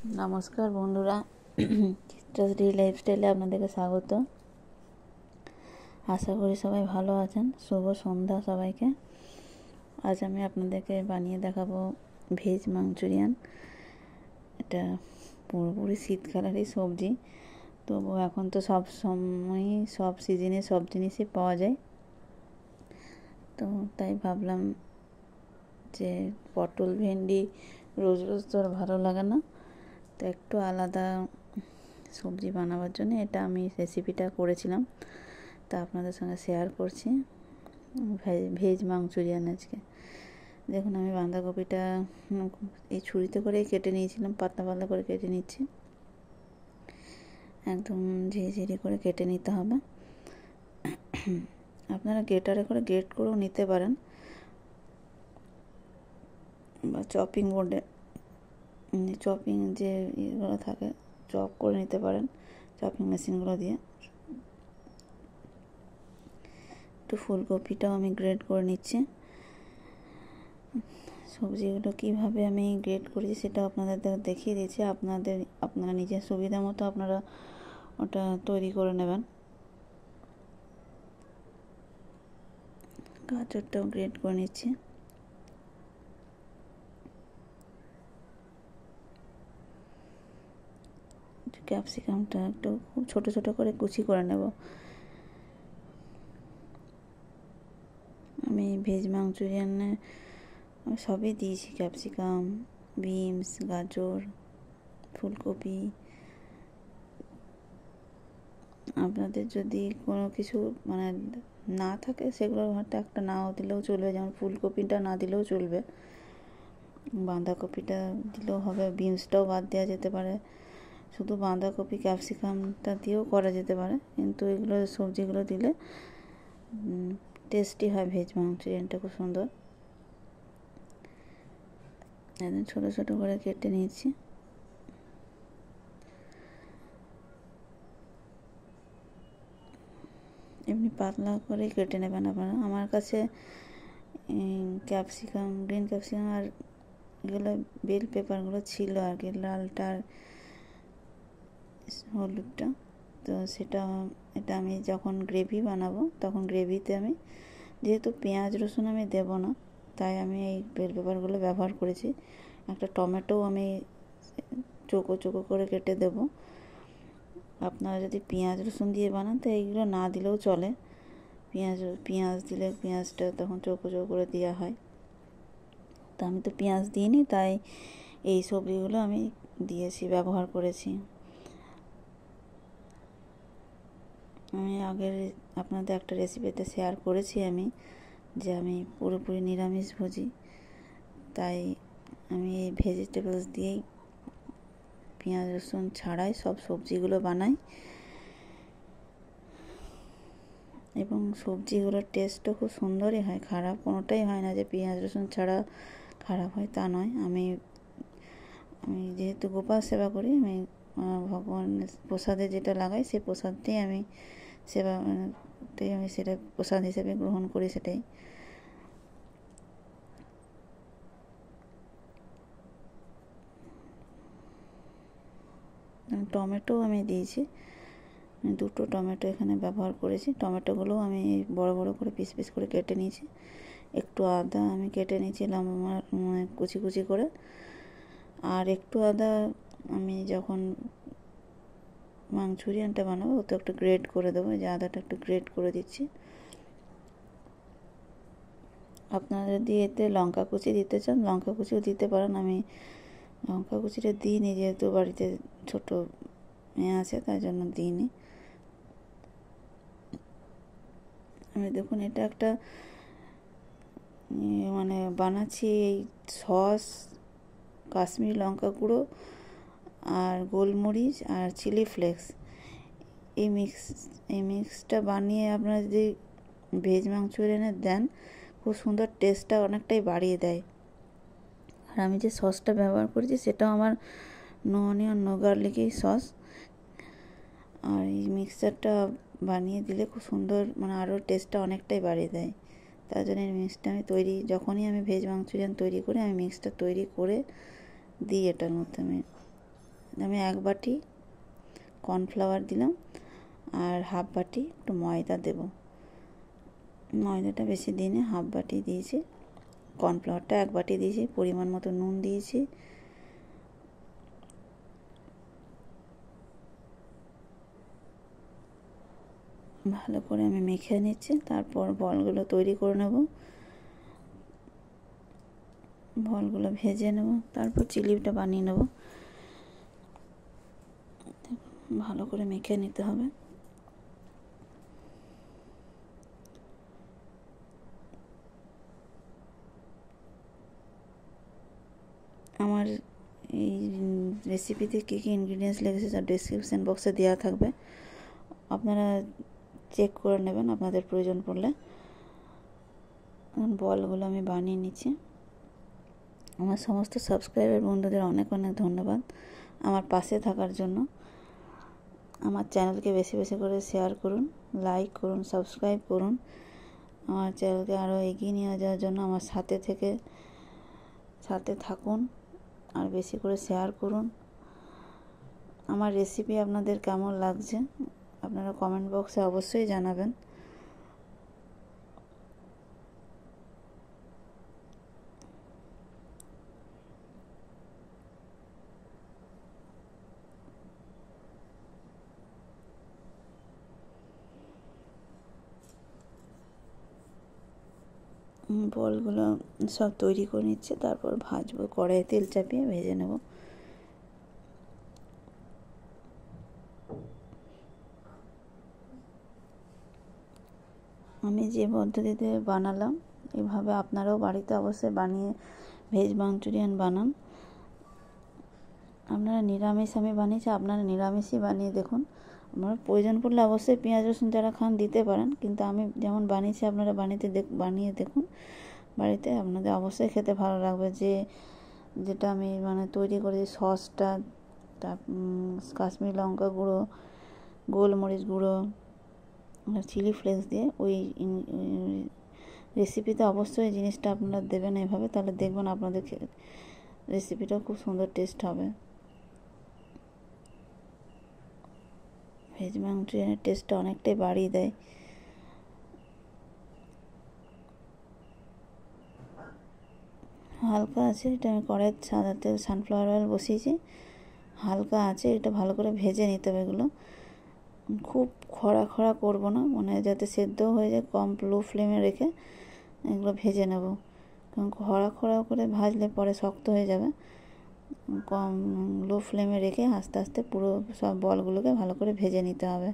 নমস্কার বন্ধুরা, চিত্রাশ্রী লাইফস্টাইলে আপনাদেরকে স্বাগত। আশা করি সবাই ভালো আছেন। শুভ সন্ধ্যা সবাইকে। আজ আমি আপনাদেরকে বানিয়ে দেখাবো ভেজ মাঞ্চুরিয়ান। এটা পুরোপুরি শীতকালেরই সবজি, তবু এখন তো সব সময়ই সব সিজনে সব জিনিসই পাওয়া যায়, তো তাই ভাবলাম যে পটল ভেন্ডি রোজ রোজ তো আর ভালো লাগে না, তো একটু আলাদা সবজি বানাবার জন্য এটা আমি রেসিপিটা করেছিলাম, তা আপনাদের সঙ্গে শেয়ার করছি। ভেজ মাঞ্চুরিয়ান আজকে। দেখুন, আমি বাঁধাকপিটা এই ছুরিতে করে কেটে নিয়েছিলাম, পাতলা পাতলা করে কেটে নিচ্ছি। একদম ঝিরিঝিরি করে কেটে নিতে হবে। আপনারা গ্রেটারে করে গ্রেট করেও নিতে পারেন, বা চপিং বোর্ডে চপিং যে ইয়েগুলো থাকে চপ করে নিতে পারেন, চপিং মেশিনগুলো দিয়ে। একটু ফুলকপিটাও আমি গ্রেট করে নিচ্ছি। সবজিগুলো কীভাবে আমি গ্রেট করেছি সেটা আপনাদের দেখিয়ে দিয়েছি। আপনারা নিজের সুবিধা মতো আপনারা ওটা তৈরি করে নেবেন। গাজরটাও গ্রেট করে নিচ্ছি। ক্যাপসিকামটা একটু খুব ছোট ছোট করে কুচি করে নেব। আমি ভেজ মাঞ্চুরিয়ানে সবই দিয়েছি, ক্যাপসিকাম, বিনস, গাজর, ফুলকপি। আপনাদের যদি কোনো কিছু না থাকে সেগুলো হয়তো একটা নাও দিলেও চলবে, যেমন ফুলকপিটা না দিলেও চলবে, বাঁধাকপিটা দিলেও হবে, বিনসটাও বাদ দেওয়া যেতে পারে, শুধু বাঁধাকপি ক্যাপসিকামটা দিয়েও করা যেতে পারে, কিন্তু এগুলো সবজিগুলো দিলে টেস্টি হয়। ভেজ মাঞ্চুরিয়ানটা খুব সুন্দর। একদম ছোটো ছোটো করে কেটে নিয়েছি। এমনি পাতলা করে কেটে নেবেন আপনারা। আমার কাছে ক্যাপসিকাম, গ্রিন ক্যাপসিকাম আর এগুলো বেল পেপারগুলো ছিল আর কি, লালটা আর হলুদটা, তো এটা আমি যখন গ্রেভি বানাবো তখন গ্রেভিতে আমি যেহেতু পেঁয়াজ রসুন আমি দেব না, তাই আমি এই বেল পেপারগুলো ব্যবহার করেছি। একটা টমেটো আমি চৌকো চৌকো করে কেটে দেব। আপনারা যদি পেঁয়াজ রসুন দিয়ে বানান তো এইগুলো না দিলেও চলে। পেঁয়াজ দিলে পেঁয়াজটা তখন চৌকো চৌকো করে দেওয়া হয়, তা আমি তো পেঁয়াজ দিইনি, তাই এই সবজিগুলো আমি দিয়েছি, ব্যবহার করেছি। আমি আগের আপনাদের একটা রেসিপিতে শেয়ার করেছি আমি যে আমি পুরোপুরি নিরামিষভোজী, তাই আমি এই ভেজিটেবলস দিয়েই পেঁয়াজ রসুন ছাড়াই সব সবজিগুলো বানাই, এবং সবজিগুলোর টেস্টও খুব সুন্দরই হয়, খারাপ কোনোটাই হয় না যে পেঁয়াজ রসুন ছাড়া খারাপ হয় তা নয়। আমি যেহেতু গোপাল সেবা করি, আমি ভগবানের প্রসাদে যেটা লাগাই সেই প্রসাদটাই আমি আমি সেটা প্রসাদ হিসেবে গ্রহণ করি, সেটাই। টমেটো আমি দিয়েছি, দুটো টমেটো এখানে ব্যবহার করেছি। টমেটোগুলোও আমি বড় বড় করে পিস পিস করে কেটে নিয়েছি। একটু আদা আমি কেটে নিয়েছি লম্বা কুচি কুচি করে, আর একটু আদা আমি যখন মাঞ্চুরিয়ানটা বানাবো তো একটু গ্রেট করে দেবো, যে আদাটা একটু গ্রেট করে দিচ্ছি। আপনারা যদি এতে লঙ্কা কুচি দিতে চান লঙ্কা কুচিও দিতে পারেন। আমি লঙ্কা কুচিটা দিইনি, যেহেতু বাড়িতে ছোট মেয়ে আছে তাই জন্য দিইনি। আমি দেখুন এটা একটা বানাচ্ছি এই সস, কাশ্মীরি লঙ্কা গুঁড়ো আর গোলমরিচ আর চিলি ফ্লেক্স, এই মিক্সটা বানিয়ে আপনারা যদি ভেজ মাঞ্চুরিয়ানে দেন খুব সুন্দর, টেস্টটা অনেকটাই বাড়িয়ে দেয়। আর আমি যে সসটা ব্যবহার করেছি সেটাও আমার নো অনিয়ন নো গার্লিকই সস। আর এই মিক্সচারটা বানিয়ে দিলে খুব সুন্দর, আরও টেস্টটা অনেকটাই বাড়িয়ে দেয়। তার জন্য এই মিক্সটা আমি যখনই আমি ভেজ মাঞ্চুরিয়ান তৈরি করি আমি মিক্সটা তৈরি করে দিই এটার মধ্যে। আমি আমি 1 বাটি কর্নফ্লাওয়ার দিলাম আর হাফ বাটি একটু ময়দা দেব। ময়দাটা বেশি দিইনি, হাফ বাটি দিয়েছি। কর্নফ্লাওয়ারটা 1 বাটি দিয়েছি। পরিমাণ মতো নুন দিয়েছি। ভালো করে আমি মেখে নিচ্ছি। তারপর বলগুলো তৈরি করে নেব, বলগুলো ভেজে নেব, তারপর চিলিটা বানিয়ে নেব। ভালো করে মেখে নিতে হবে। আমার এই রেসিপিতে কী কী ইনগ্রিডিয়েন্টস লেগেছে তার ডেসক্রিপশান বক্সে দেওয়া থাকবে, আপনারা চেক করে নেবেন আপনাদের প্রয়োজন পড়লে। বলগুলো আমি বানিয়ে নিচ্ছি। আমার সমস্ত সাবস্ক্রাইবার বন্ধুদের অনেক অনেক ধন্যবাদ আমার পাশে থাকার জন্য। আমার চ্যানেলকে বেশি বেশি করে শেয়ার করুন, লাইক করুন, সাবস্ক্রাইব করুন। আমার চ্যানেলকে আরও এগিয়ে নিয়ে যাওয়ার জন্য আমার সাথে থাকুন আর বেশি করে শেয়ার করুন। আমার রেসিপি আপনাদের কেমন লাগছে আপনারা কমেন্ট বক্সে অবশ্যই জানাবেন। বলগুলো সব তৈরি করে নিচ্ছে, তারপর ভাজবো। কড়াইয়ে তেল চাপিয়ে ভেজে নেব। আমি যে পদ্ধতিতে বানালাম এভাবে আপনারাও বাড়িতে অবশ্যই বানিয়ে ভেজ মাঞ্চুরিয়ান বানান। আপনারা নিরামিষ, আমি বানিয়েছি, আপনারা নিরামিষই বানিয়ে দেখুন। আপনারা প্রয়োজন পড়লে অবশ্যই পেঁয়াজ রসুন যারা খান দিতে পারেন, কিন্তু আমি যেমন বানিয়েছি আপনারা বানিয়ে দেখুন বাড়িতে। আপনাদের অবশ্যই খেতে ভালো লাগবে। যেটা আমি তৈরি করেছি সসটা, কাশ্মীরি লঙ্কা গুঁড়ো, গোলমরিচ গুঁড়ো, চিলি ফ্লেক্স দিয়ে ওই রেসিপিতে অবশ্যই জিনিসটা আপনারা দেবেন এভাবে, তাহলে দেখবেন আপনাদের রেসিপিটাও খুব সুন্দর টেস্ট হবে। ভেজ মাঞ্চুরিয়ানের টেস্টটা অনেকটাই বাড়িয়ে দেয়। হালকা আছে, এটা আমি কড়াইতে সাদা তেল সানফ্লাওয়ার অয়েল বসিয়েছি। হালকা আছে, এটা ভালো করে ভেজে নিতে হবে। এগুলো খুব খরা খরা করবো না, যাতে সেদ্ধ হয়ে যায়। কম লো ফ্লেমে রেখে এগুলো ভেজে নেব, কারণ খরা খরা করে ভাজলে পরে শক্ত হয়ে যাবে। কম লো ফ্লেমে রেখে আস্তে আস্তে পুরো সব বলগুলোকে ভালো করে ভেজে নিতে হবে।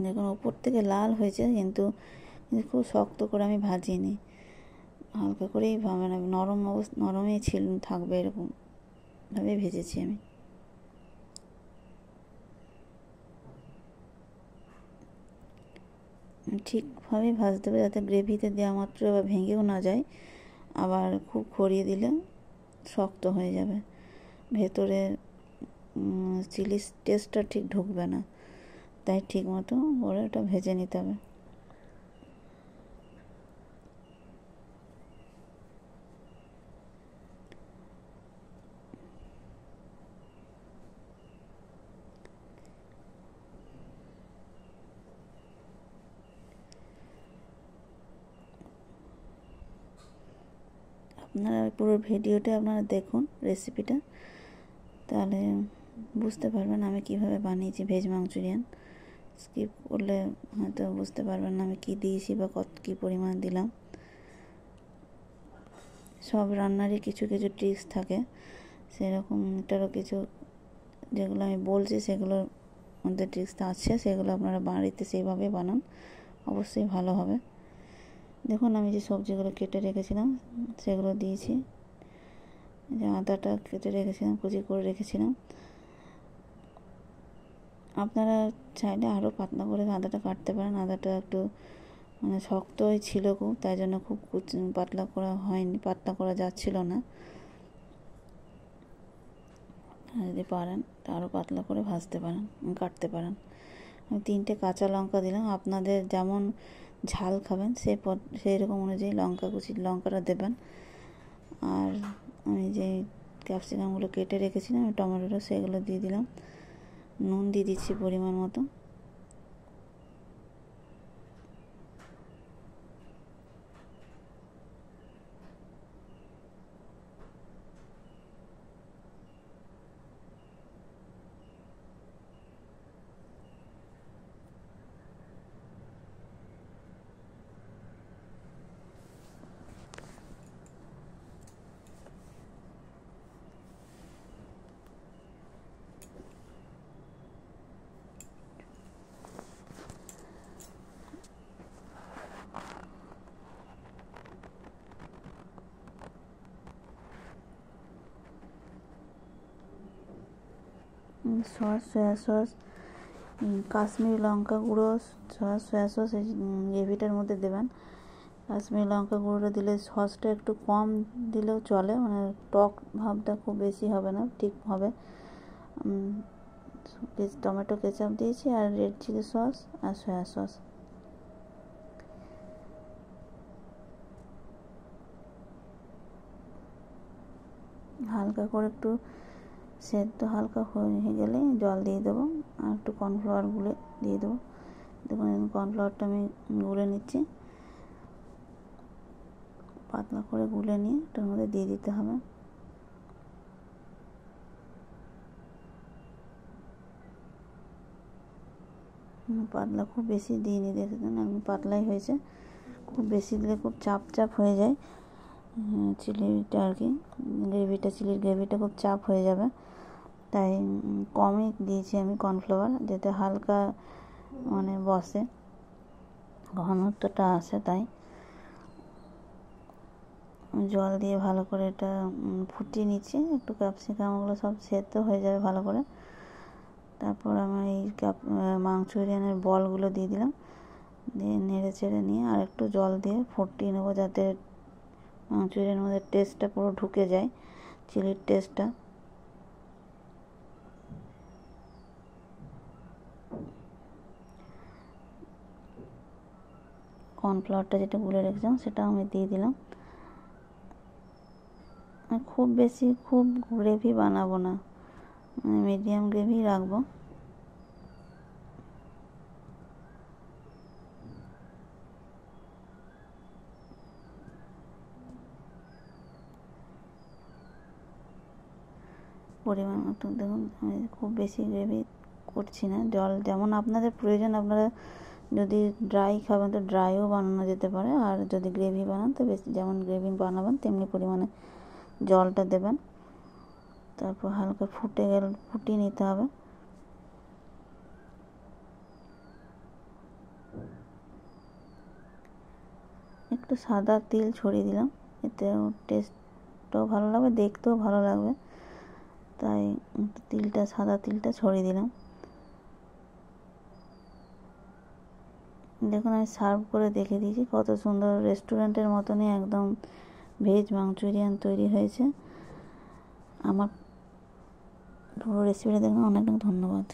দেখুন উপর থেকে লাল হয়েছে, কিন্তু খুব শক্ত করে আমি ভাজিনি, হালকা করেই নরমই থাকবে, এরকমভাবে ভেজেছি আমি। ঠিকভাবে ভাজতে হবে যাতে গ্রেভিতে দেওয়া মাত্র আবার ভেঙেও না যায়, আবার খুব খড়িয়ে দিলে শক্ত হয়ে যাবে, ভেতরে চিলি টেস্টটা ঠিক ঢুকবে না। তাই ঠিক মতো ওরা ওটা ভেজে নিতে হবে। আপনারা পুরো ভিডিওটা আপনারা দেখুন রেসিপিটা, তাহলে বুঝতে পারবেন আমি কিভাবে বানিয়েছি ভেজ মাঞ্চুরিয়ান। স্কিপ করলে হয়তো বুঝতে পারবেন না আমি কী দিয়েছি বা কী পরিমাণ দিলাম। সব রান্নারই কিছু কিছু ট্রিক্স থাকে, সেরকম এটারও কিছু যেগুলো আমি বলছি সেগুলোর মধ্যে ট্রিক্সটা আছে, সেগুলো আপনারা বাড়িতে সেইভাবে বানান, অবশ্যই ভালো হবে। দেখুন আমি যে সবজিগুলো কেটে রেখেছিলাম সেগুলো দিয়েছি। যে আদাটা কেটে রেখেছিলাম, কুচি করে রেখেছিলাম। আপনারা চাইলে আরও পাতলা করে আদাটা কাটতে পারেন। আদাটা একটু শক্তই ছিল খুব, তাই জন্য খুব পাতলা করা হয়নি, পাতলা করা যাচ্ছিল না। যদি পারেন তা আরও পাতলা করে কাটতে পারেন। আমি 3টে কাঁচা লঙ্কা দিলাম। আপনাদের যেমন ঝাল খাবেন সেই রকম অনুযায়ী লঙ্কাটা দেবেন। আর আমি যে ক্যাপসিকামগুলো কেটে রেখেছিলাম, টমেটোটা সেগুলো দিয়ে দিলাম। নুন দিয়ে দিচ্ছি পরিমাণ মতো। সস, সয়া সস, কাশ্মীরি লঙ্কা গুঁড়ো, সস, সয়া সস এই গ্রেভিটার মধ্যে দেবেন। কাশ্মীরি লঙ্কা গুঁড়োটা দিলে সসটা একটু কম দিলেও চলে, মানে টক ভাবটা খুব বেশি হবে না, ঠিক হবে। টমেটো কেচাপ দিয়েছি আর রেড চিলি সস আর সয়া সস। হালকা করে একটু সেদ্ধ হালকা হয়ে গেলে জল দিয়ে দেবো, আর একটু কর্নফ্লাওয়ার গুলে দিয়ে দেবো। দেখুন কর্নফ্লাওয়ারটা আমি গুলে নিচ্ছি, পাতলা করে গুলে নিয়ে এটার মধ্যে দিয়ে দিতে হবে। পাতলা খুব বেশি দিইনি, দেখেছেন একদম পাতলাই হয়েছে। খুব বেশি দিলে খুব চাপ চাপ হয়ে যায় চিলিটা আর কি, গ্রেভিটা, চিলির গ্রেভিটা খুব চাপ হয়ে যাবে, তাই কমই দিয়েছি আমি কর্নফ্লাওয়ার, যাতে হালকা মানে বসে, ঘনত্বটা আসে। তাই জল দিয়ে ভালো করে এটা ফুটিয়ে নিচ্ছি, একটু ক্যাপসিকামগুলো সব সেদ্ধ হয়ে যাবে ভালো করে। তারপর আমি এই মাঞ্চুরিয়ানের বলগুলো দিয়ে দিলাম, দিয়ে নেড়ে চেড়ে নিয়ে আর একটু জল দিয়ে ফুটিয়ে নেবো, যাতে মাঞ্চুরিয়ানের মধ্যে টেস্টটা পুরো ঢুকে যায়, চিলির টেস্টটা। কর্নফ্লাওয়ারটা যেটা গুলে রেখেছিলাম সেটা আমি দিয়ে দিলাম। খুব বেশি খুব গ্রেভি বানাবো না, মানে মিডিয়াম গ্রেভি রাখবো। পরিমাণ মতো দেখুন, আমি খুব বেশি গ্রেভি করছি না, জল যেমন আপনাদের প্রয়োজন, আপনারা যদি ড্রাই খাবেন তো ড্রাইও বানানো যেতে পারে, আর যদি গ্রেভি বানান তো বেশি, যেমন গ্রেভি বানাবেন তেমনি পরিমাণে জলটা দেবেন। তারপর হালকা ফুটিয়ে নিতে হবে। একটু সাদা তিল ছড়িয়ে দিলাম, এতে টেস্টটাও ভালো লাগবে, দেখতেও ভালো লাগবে, তাই সাদা তিলটা ছড়িয়ে দিলাম। দেখুন আমি সার্ভ করে দেখে দিয়েছি, কত সুন্দর রেস্টুরেন্টের মতনই একদম ভেজ মাঞ্চুরিয়ান তৈরি হয়েছে। আমার পুরো রেসিপিটা দেখুন, অনেক অনেক ধন্যবাদ।